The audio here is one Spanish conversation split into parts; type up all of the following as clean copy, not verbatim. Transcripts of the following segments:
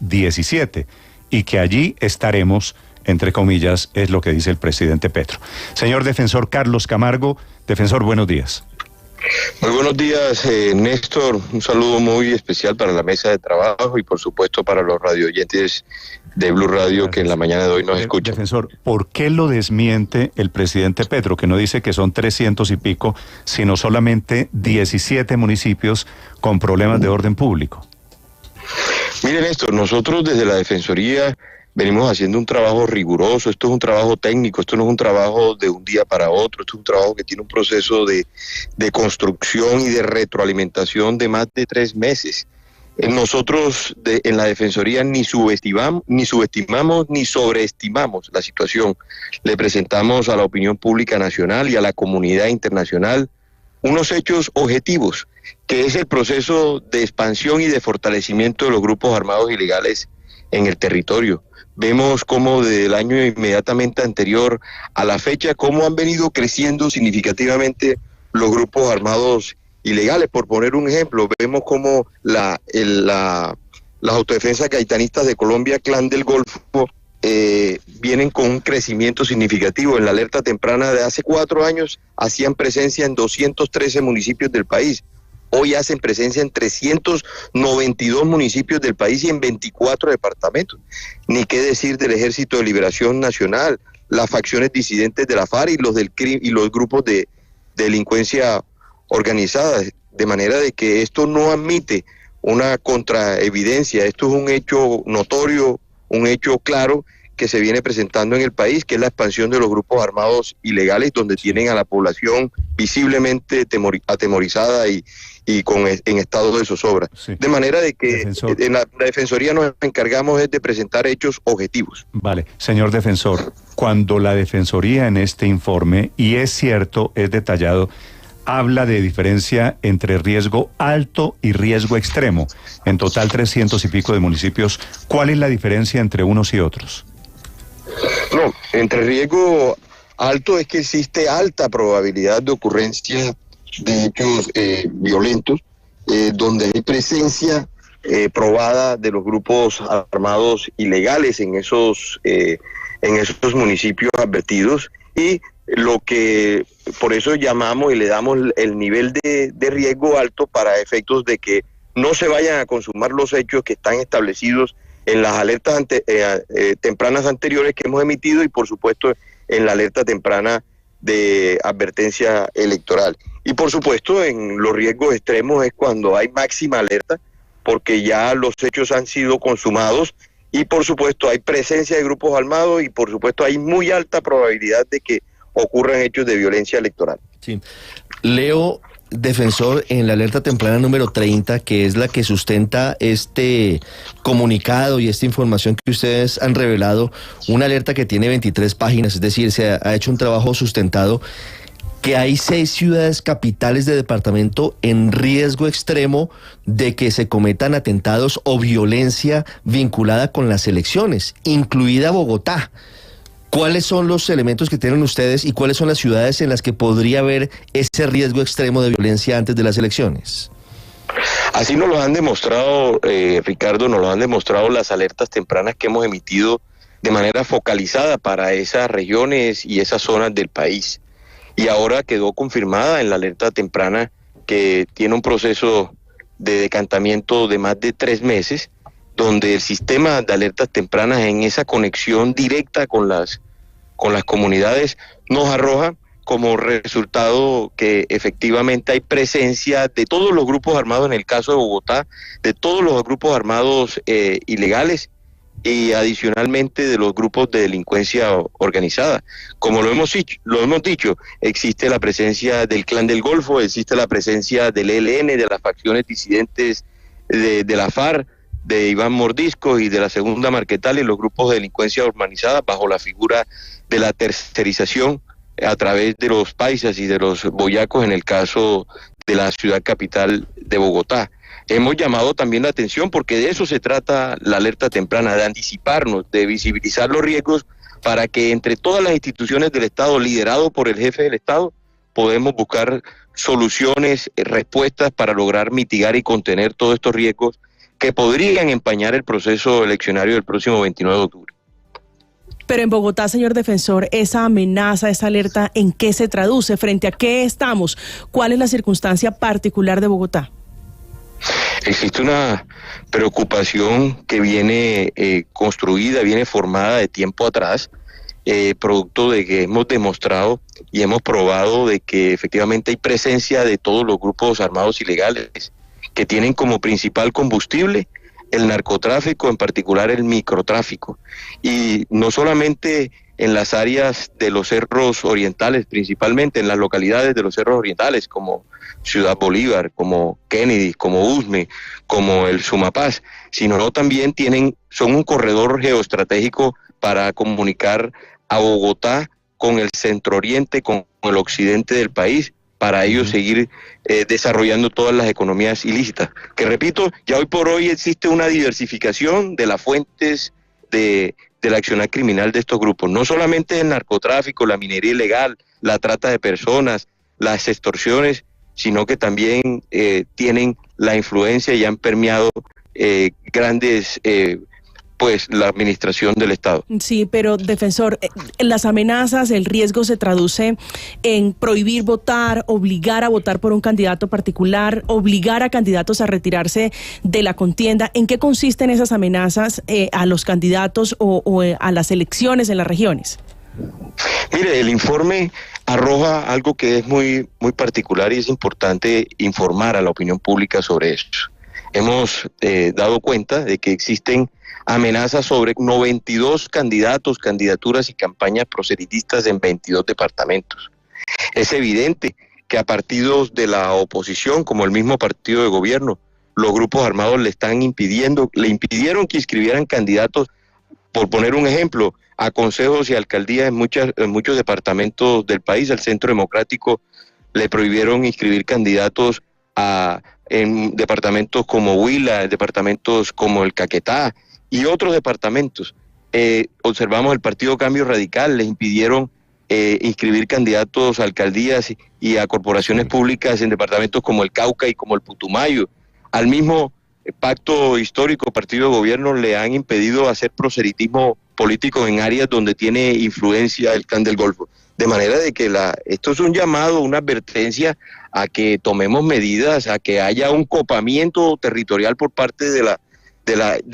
17 y que allí estaremos, entre comillas, es lo que dice el presidente Petro. Señor defensor Carlos Camargo, defensor, buenos días. Muy buenos días, Néstor. Un saludo muy especial para la mesa de trabajo y por supuesto para los radioyentes de Blue Radio. Gracias. Que en la mañana de hoy nos escuchan. Defensor, ¿por qué lo desmiente el presidente Petro, que no dice que son 300 y pico, sino solamente 17 municipios con problemas de orden público? Miren, Néstor, nosotros desde la Defensoría venimos haciendo un trabajo riguroso. Esto es un trabajo técnico, esto no es un trabajo de un día para otro, esto es un trabajo que tiene un proceso de construcción y de retroalimentación de más de 3 meses. Nosotros en la Defensoría ni subestimamos ni sobreestimamos la situación. Le presentamos a la opinión pública nacional y a la comunidad internacional unos hechos objetivos, que es el proceso de expansión y de fortalecimiento de los grupos armados ilegales en el territorio. Vemos cómo desde el año inmediatamente anterior a la fecha, cómo han venido creciendo significativamente los grupos armados ilegales. Por poner un ejemplo, vemos cómo las autodefensas gaitanistas de Colombia, Clan del Golfo, vienen con un crecimiento significativo. En la alerta temprana de hace 4 años hacían presencia en 213 municipios del país. Hoy hacen presencia en 392 municipios del país y en 24 departamentos. Ni qué decir del Ejército de Liberación Nacional, las facciones disidentes de la FARC y los grupos de delincuencia organizada. De manera de que esto no admite una contraevidencia. Esto es un hecho notorio, un hecho claro que se viene presentando en el país, que es la expansión de los grupos armados ilegales, donde tienen a la población visiblemente atemorizada y en estado de zozobra. Sí. De manera de que defensor, en la Defensoría nos encargamos es de presentar hechos objetivos. Vale, señor defensor, cuando la Defensoría en este informe, y es cierto, es detallado, habla de diferencia entre riesgo alto y riesgo extremo, en total 300 y pico de municipios, ¿cuál es la diferencia entre unos y otros? No, entre riesgo alto es que existe alta probabilidad de ocurrencia de hechos violentos, donde hay presencia probada de los grupos armados ilegales en esos municipios advertidos, y lo que por eso llamamos y le damos el nivel de riesgo alto para efectos de que no se vayan a consumar los hechos que están establecidos en las alertas tempranas anteriores que hemos emitido y por supuesto en la alerta temprana de advertencia electoral. Y por supuesto en los riesgos extremos es cuando hay máxima alerta, porque ya los hechos han sido consumados y por supuesto hay presencia de grupos armados y por supuesto hay muy alta probabilidad de que ocurran hechos de violencia electoral. Sí. Leo, defensor, en la alerta temprana número 30, que es la que sustenta este comunicado y esta información que ustedes han revelado, una alerta que tiene 23 páginas, es decir, se ha hecho un trabajo sustentado, que hay 6 ciudades capitales de departamento en riesgo extremo de que se cometan atentados o violencia vinculada con las elecciones, incluida Bogotá. ¿Cuáles son los elementos que tienen ustedes y cuáles son las ciudades en las que podría haber ese riesgo extremo de violencia antes de las elecciones? Así nos lo han demostrado, Ricardo, nos lo han demostrado las alertas tempranas que hemos emitido de manera focalizada para esas regiones y esas zonas del país. Y ahora quedó confirmada en la alerta temprana que tiene un proceso de decantamiento de más de 3 meses, donde el sistema de alertas tempranas en esa conexión directa con las comunidades nos arroja como resultado que efectivamente hay presencia de todos los grupos armados, en el caso de Bogotá, de todos los grupos armados ilegales y adicionalmente de los grupos de delincuencia organizada. Como lo hemos dicho, existe la presencia del Clan del Golfo, existe la presencia del ELN, de las facciones disidentes de la FARC, de Iván Mordisco y de la Segunda Marquetal y los grupos de delincuencia organizada bajo la figura de la tercerización a través de los paisas y de los boyacos en el caso de la ciudad capital de Bogotá. Hemos llamado también la atención porque de eso se trata la alerta temprana, de anticiparnos, de visibilizar los riesgos para que entre todas las instituciones del Estado, liderado por el jefe del Estado, podemos buscar soluciones, respuestas para lograr mitigar y contener todos estos riesgos que podrían empañar el proceso eleccionario del próximo 29 de octubre. Pero en Bogotá, señor defensor, esa amenaza, esa alerta, ¿en qué se traduce? ¿Frente a qué estamos? ¿Cuál es la circunstancia particular de Bogotá? Existe una preocupación que viene construida, viene formada de tiempo atrás, producto de que hemos demostrado y hemos probado de que efectivamente hay presencia de todos los grupos armados ilegales que tienen como principal combustible el narcotráfico, en particular el microtráfico. Y no solamente en las áreas de los cerros orientales, principalmente en las localidades de los cerros orientales, como Ciudad Bolívar, como Kennedy, como Usme, como el Sumapaz, sino también son un corredor geoestratégico para comunicar a Bogotá con el centro oriente, con el occidente del país, para ellos seguir desarrollando todas las economías ilícitas. Que repito, ya hoy por hoy existe una diversificación de las fuentes del accionar criminal de estos grupos. No solamente el narcotráfico, la minería ilegal, la trata de personas, las extorsiones, sino que también tienen la influencia y han permeado grandes la administración del Estado. Sí, pero defensor, las amenazas, el riesgo se traduce en prohibir votar, obligar a votar por un candidato particular, obligar a candidatos a retirarse de la contienda. ¿En qué consisten esas amenazas a los candidatos o a las elecciones en las regiones? Mire, el informe arroja algo que es muy, muy particular y es importante informar a la opinión pública sobre esto. Hemos dado cuenta de que existen amenazas sobre 92 candidatos, candidaturas y campañas proselitistas en 22 departamentos. Es evidente que a partidos de la oposición, como el mismo partido de gobierno, los grupos armados le impidieron que inscribieran candidatos, por poner un ejemplo, a consejos y alcaldías en muchos departamentos del país. Al Centro Democrático le prohibieron inscribir candidatos en departamentos como Huila, departamentos como el Caquetá y otros departamentos. Observamos el Partido Cambio Radical, les impidieron inscribir candidatos a alcaldías y a corporaciones públicas en departamentos como el Cauca y como el Putumayo. Al mismo pacto histórico, partido de gobierno, le han impedido hacer proselitismo político en áreas donde tiene influencia el Clan del Golfo. De manera de que esto es un llamado, una advertencia a que tomemos medidas, a que haya un copamiento territorial por parte de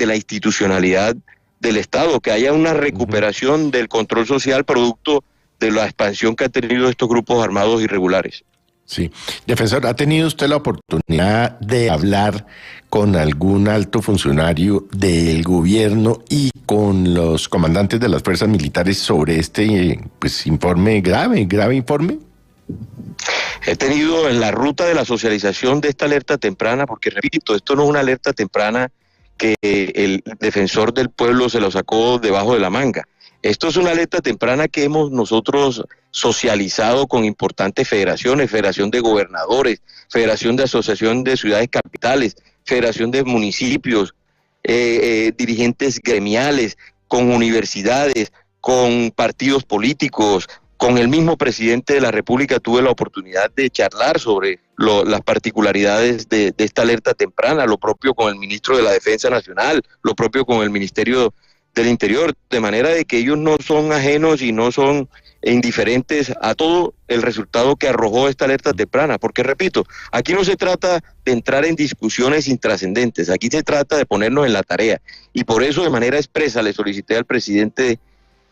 la institucionalidad del Estado, que haya una recuperación del control social producto de la expansión que han tenido estos grupos armados irregulares. Sí. Defensor, ¿ha tenido usted la oportunidad de hablar con algún alto funcionario del gobierno y con los comandantes de las fuerzas militares sobre este informe grave informe? He tenido en la ruta de la socialización de esta alerta temprana, porque repito, esto no es una alerta temprana que el defensor del pueblo se lo sacó debajo de la manga. Esto es una alerta temprana que hemos nosotros socializado con importantes federaciones, Federación de Gobernadores, Federación de Asociación de Ciudades Capitales, Federación de Municipios, dirigentes gremiales, con universidades, con partidos políticos, con el mismo presidente de la República. Tuve la oportunidad de charlar sobre las particularidades de esta alerta temprana, lo propio con el ministro de la Defensa Nacional, lo propio con el Ministerio del Interior, de manera de que ellos no son ajenos y no son indiferentes a todo el resultado que arrojó esta alerta temprana, porque repito, aquí no se trata de entrar en discusiones intrascendentes, aquí se trata de ponernos en la tarea, y por eso de manera expresa le solicité al presidente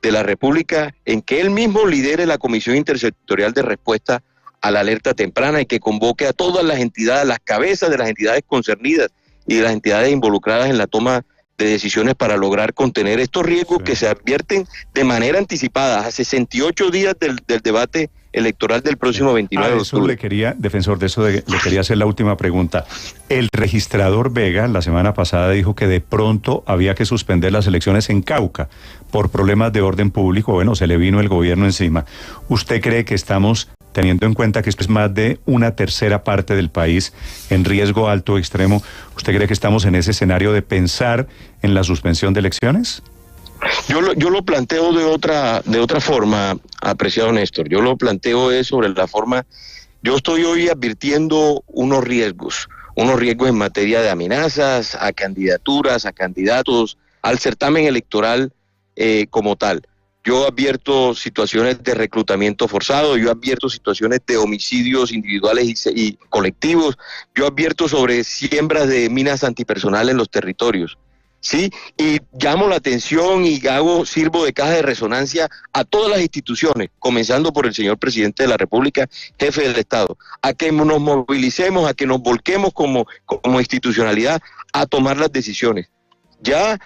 de la República en que él mismo lidere la Comisión Intersectorial de Respuesta a la Alerta Temprana y que convoque a todas las entidades, las cabezas de las entidades concernidas y de las entidades involucradas en la toma de decisiones para lograr contener estos riesgos que se advierten de manera anticipada a 68 días del debate electoral del próximo 29 de octubre. Defensor, le quería hacer la última pregunta. El registrador Vega la semana pasada dijo que de pronto había que suspender las elecciones en Cauca por problemas de orden público. Bueno, se le vino el gobierno encima. ¿Usted cree que estamos, teniendo en cuenta que esto es más de una tercera parte del país en riesgo alto o extremo, usted cree que estamos en ese escenario de pensar en la suspensión de elecciones? Yo lo planteo de otra forma, apreciado Néstor. Yo lo planteo sobre la forma. Yo estoy hoy advirtiendo unos riesgos unos riesgos en materia de amenazas a candidaturas, a candidatos, al certamen electoral como tal. Yo advierto situaciones de reclutamiento forzado, yo advierto situaciones de homicidios individuales y colectivos, yo advierto sobre siembras de minas antipersonales en los territorios, ¿sí? Y llamo la atención y sirvo de caja de resonancia a todas las instituciones, comenzando por el señor presidente de la República, jefe del Estado, a que nos movilicemos, a que nos volquemos como institucionalidad a tomar las decisiones. Ya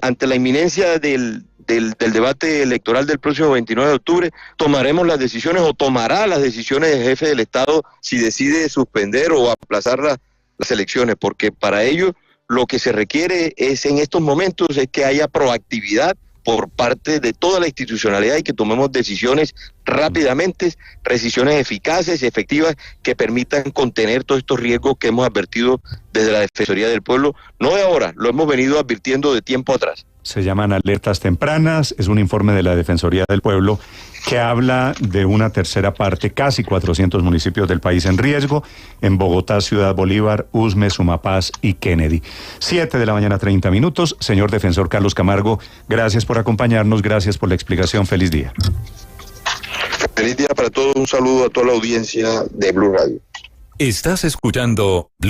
ante la inminencia del debate electoral del próximo 29 de octubre, tomaremos las decisiones o tomará las decisiones el jefe del Estado si decide suspender o aplazar las elecciones, porque para ello lo que se requiere es en estos momentos es que haya proactividad por parte de toda la institucionalidad y que tomemos decisiones rápidamente, decisiones eficaces y efectivas que permitan contener todos estos riesgos que hemos advertido desde la Defensoría del Pueblo, no de ahora, lo hemos venido advirtiendo de tiempo atrás. Se llaman alertas tempranas, es un informe de la Defensoría del Pueblo que habla de una tercera parte, casi 400 municipios del país en riesgo, en Bogotá, Ciudad Bolívar, Usme, Sumapaz y Kennedy. 7:30 a.m. Señor defensor Carlos Camargo, gracias por acompañarnos, gracias por la explicación, feliz día. Feliz día para todos, un saludo a toda la audiencia de Blue Radio. Estás escuchando Blue